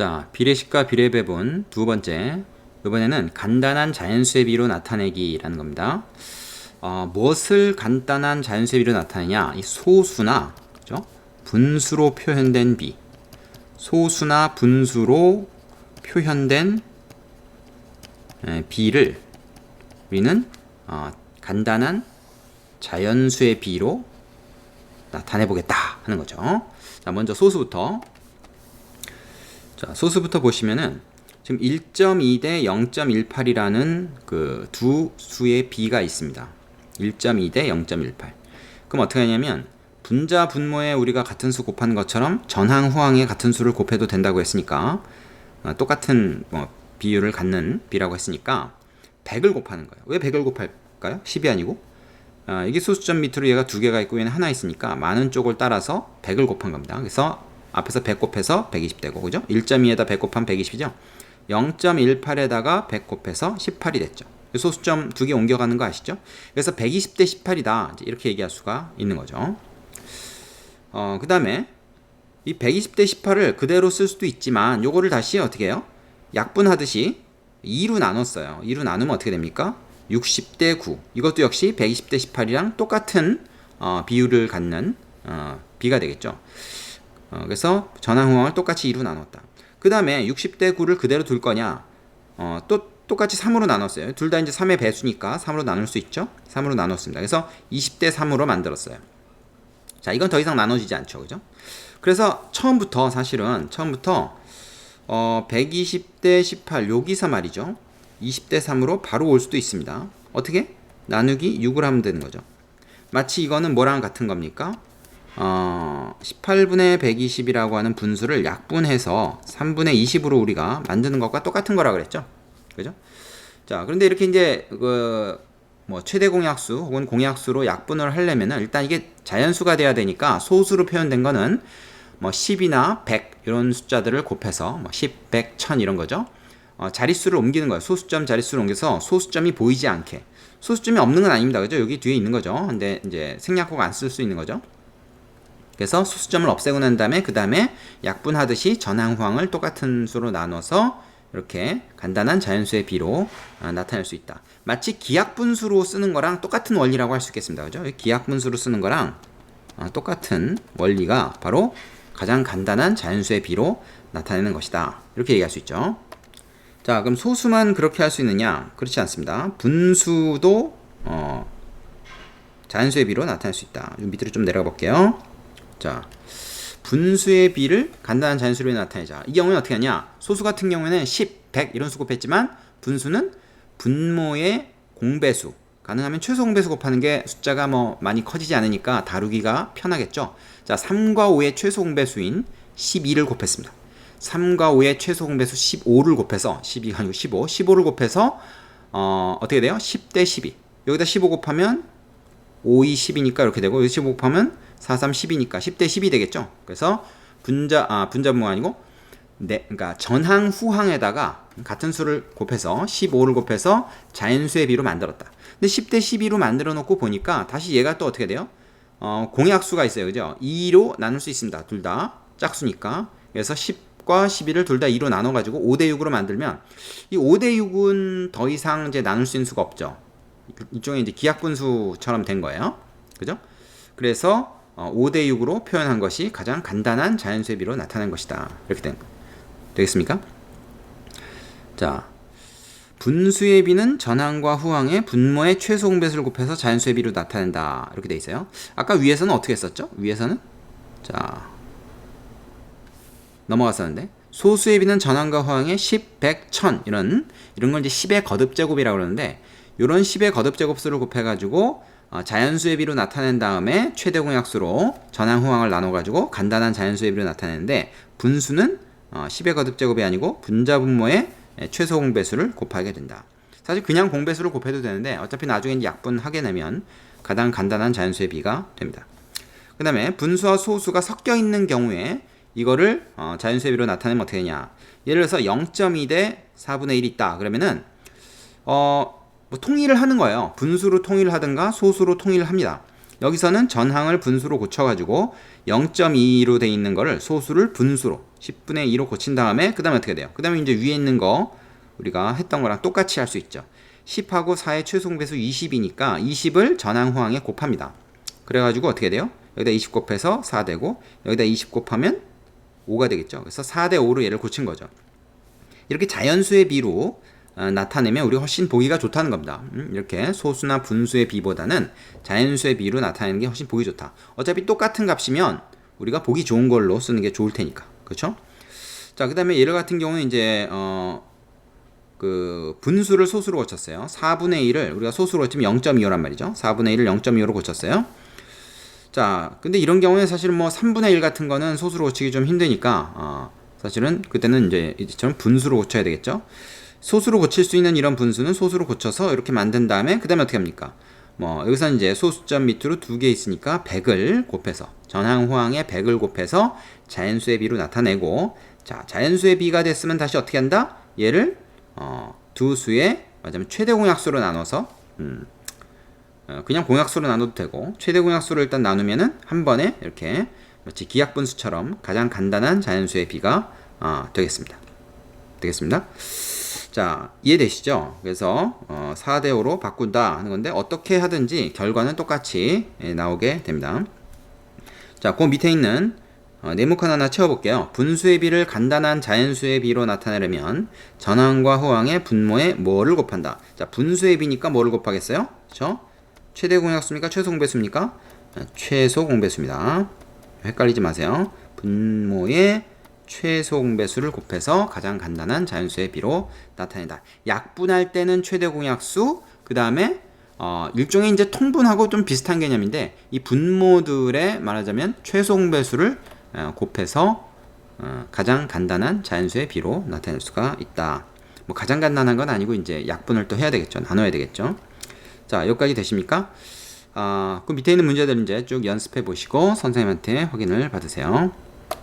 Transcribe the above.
자, 비례식과 비례배분 두 번째. 이번에는 간단한 자연수의 비로 나타내기라는 겁니다. 무엇을 간단한 자연수의 비로 나타내냐? 이 소수나, 그죠? 분수로 표현된 비. 소수나 분수로 표현된 비를 우리는 간단한 자연수의 비로 나타내 보겠다 하는 거죠. 자, 먼저 소수부터. 자, 소수부터 보시면은 지금 1.2 대 0.18이라는 그 두 수의 비가 있습니다. 1.2 대 0.18. 그럼 어떻게 하냐면 분자 분모에 우리가 같은 수 곱하는 것처럼 전항 후항에 같은 수를 곱해도 된다고 했으니까 똑같은 비율을 갖는 비라고 했으니까 100을 곱하는 거예요. 왜 100을 곱할까요? 10이 아니고 이게 소수점 밑으로 얘가 두 개가 있고 얘는 하나 있으니까 많은 쪽을 따라서 100을 곱한 겁니다. 그래서 앞에서 100 곱해서 120 되고, 그죠? 1.2에다 100 곱하면 120이죠? 0.18에다가 100 곱해서 18이 됐죠. 소수점 두 개 옮겨가는 거 아시죠? 그래서 120 대 18이다. 이렇게 얘기할 수가 있는 거죠. 그 다음에 이 120 대 18을 그대로 쓸 수도 있지만 요거를 다시 어떻게 해요? 약분하듯이 2로 나눴어요. 2로 나누면 어떻게 됩니까? 60 대 9. 이것도 역시 120 대 18이랑 똑같은 비율을 갖는 비가 되겠죠. 그래서 전항후항을 똑같이 2로 나눴다. 그 다음에 60대 9를 그대로 둘 거냐? 또 똑같이 3으로 나눴어요. 둘 다 이제 3의 배수니까 3으로 나눌 수 있죠? 3으로 나눴습니다. 그래서 20대 3으로 만들었어요. 자, 이건 더 이상 나눠지지 않죠. 그죠? 그래서 처음부터 120대 18 여기서 말이죠. 20대 3으로 바로 올 수도 있습니다. 어떻게? 나누기 6을 하면 되는 거죠. 마치 이거는 뭐랑 같은 겁니까? 18분의 120이라고 하는 분수를 약분해서 3분의 20으로 우리가 만드는 것과 똑같은 거라 그랬죠. 그죠? 자, 그런데 이렇게 이제 최대 공약수 혹은 공약수로 약분을 하려면은 일단 이게 자연수가 돼야 되니까 소수로 표현된 거는 10이나 100 이런 숫자들을 곱해서 10, 100, 1000 이런 거죠. 자릿수를 옮기는 거예요. 소수점 자릿수를 옮겨서 소수점이 보이지 않게. 소수점이 없는 건 아닙니다. 그죠? 여기 뒤에 있는 거죠. 근데 이제 생략하고 안 쓸 수 있는 거죠. 그래서 소수점을 없애고 난 다음에 그 다음에 약분하듯이 전항후항을 똑같은 수로 나눠서 이렇게 간단한 자연수의 비로 나타낼 수 있다. 마치 기하분수로 쓰는 거랑 똑같은 원리라고 할 수 있겠습니다. 그죠? 기하분수로 쓰는 거랑 똑같은 원리가 바로 가장 간단한 자연수의 비로 나타내는 것이다. 이렇게 얘기할 수 있죠. 자, 그럼 소수만 그렇게 할 수 있느냐? 그렇지 않습니다. 분수도 자연수의 비로 나타낼 수 있다. 밑으로 좀 내려가 볼게요. 자, 분수의 비를 간단한 자연수로 나타내자. 이 경우는 어떻게 하냐? 소수 같은 경우에는 10, 100 이런 수 곱했지만 분수는 분모의 공배수, 가능하면 최소 공배수 곱하는 게 숫자가 많이 커지지 않으니까 다루기가 편하겠죠. 자, 3과 5의 최소 공배수인 12를 곱했습니다. 3과 5의 최소 공배수 15를 곱해서 12가 아니고 15를 곱해서 어떻게 돼요? 10 대 12. 여기다 15 곱하면 5, 2, 10이니까 이렇게 되고 여기 15 곱하면 4, 3, 10이니까 10 대 10이 되겠죠. 그래서 분자분모가 아니고 그러니까 전항 후항에다가 같은 수를 곱해서 15를 곱해서 자연수의 비로 만들었다. 근데 10 대 12로 만들어 놓고 보니까 다시 얘가 또 어떻게 돼요? 공약수가 있어요. 그죠? 2로 나눌 수 있습니다. 둘 다 짝수니까. 그래서 10과 12를 둘 다 2로 나눠 가지고 5대 6으로 만들면 이 5대 6은 더 이상 이제 나눌 수 있는 수가 없죠. 이쪽에 이제 기하분수처럼 된 거예요. 그죠? 그래서 5대 6으로 표현한 것이 가장 간단한 자연수의 비로 나타낸 것이다. 이렇게 되겠습니까? 자, 분수의 비는 전항과 후항의 분모의 최소 공배수를 곱해서 자연수의 비로 나타낸다. 이렇게 돼 있어요. 아까 위에서는 어떻게 했었죠? 위에서는 자, 넘어갔었는데 소수의 비는 전항과 후항의 10, 100, 1000 이런 걸 이제 10의 거듭제곱이라고 그러는데 이런 10의 거듭제곱수를 곱해가지고 자연수의 비로 나타낸 다음에 최대 공약수로 전항 후항을 나눠가지고 간단한 자연수의 비로 나타내는데 분수는 10의 거듭제곱이 아니고 분자분모의 최소 공배수를 곱하게 된다. 사실 그냥 공배수를 곱해도 되는데 어차피 나중에 약분하게 되면 가장 간단한 자연수의 비가 됩니다. 그 다음에 분수와 소수가 섞여 있는 경우에 이거를 자연수의 비로 나타내면 어떻게 되냐? 예를 들어서 0.2 대 4분의 1이 있다. 그러면은 통일을 하는 거예요. 분수로 통일을 하든가 소수로 통일을 합니다. 여기서는 전항을 분수로 고쳐가지고 0.22로 돼 있는 거를 소수를 분수로 10분의 2로 고친 다음에 그 다음에 어떻게 돼요? 그 다음에 이제 위에 있는 거 우리가 했던 거랑 똑같이 할 수 있죠. 10하고 4의 최소공배수 20이니까 20을 전항 후항에 곱합니다. 그래가지고 어떻게 돼요? 여기다 20 곱해서 4 되고 여기다 20 곱하면 5가 되겠죠. 그래서 4대 5로 얘를 고친 거죠. 이렇게 자연수의 비로 나타내면 우리가 훨씬 보기가 좋다는 겁니다. 이렇게 소수나 분수의 비보다는 자연수의 비로 나타내는 게 훨씬 보기 좋다. 어차피 똑같은 값이면 우리가 보기 좋은 걸로 쓰는 게 좋을 테니까. 그렇죠? 자, 그 다음에 얘를 같은 경우는 이제 그 분수를 소수로 고쳤어요. 4분의 1을 우리가 소수로 고치면 0.25란 말이죠. 4분의 1을 0.25로 고쳤어요. 자, 근데 이런 경우에 사실 뭐 3분의 1 같은 거는 소수로 고치기 좀 힘드니까 사실은 그때는 이제 이처럼 분수로 고쳐야 되겠죠. 소수로 고칠 수 있는 이런 분수는 소수로 고쳐서 이렇게 만든 다음에 그 다음에 어떻게 합니까? 뭐 여기서 이제 소수점 밑으로 2개 있으니까 100을 곱해서 전항 후항에 100을 곱해서 자연수의 비로 나타내고, 자, 자연수의 비가 됐으면 다시 어떻게 한다? 얘를 두 수의 맞으면 최대 공약수로 나눠서 그냥 공약수로 나눠도 되고, 최대 공약수로 일단 나누면은 한 번에 이렇게 마치 기하분수처럼 가장 간단한 자연수의 비가 되겠습니다. 자, 이해되시죠? 그래서 4대 5로 바꾼다 하는 건데 어떻게 하든지 결과는 똑같이 나오게 됩니다. 자, 그 밑에 있는 네모칸 하나 채워볼게요. 분수의 비를 간단한 자연수의 비로 나타내려면 전항과 후항의 분모에 뭐를 곱한다. 자, 분수의 비니까 뭐를 곱하겠어요? 그렇죠? 최대 공약수입니까? 최소 공배수입니까? 최소 공배수입니다. 헷갈리지 마세요. 분모의 최소 공배수를 곱해서 가장 간단한 자연수의 비로 나타낸다. 약분할 때는 최대 공약수, 그 다음에 일종의 이제 통분하고 좀 비슷한 개념인데, 이 분모들의 말하자면 최소 공배수를 곱해서 가장 간단한 자연수의 비로 나타낼 수가 있다. 뭐 가장 간단한 건 아니고 이제 약분을 또 해야 되겠죠. 나눠야 되겠죠. 자, 여기까지 되십니까? 그 밑에 있는 문제들 이제 쭉 연습해 보시고 선생님한테 확인을 받으세요.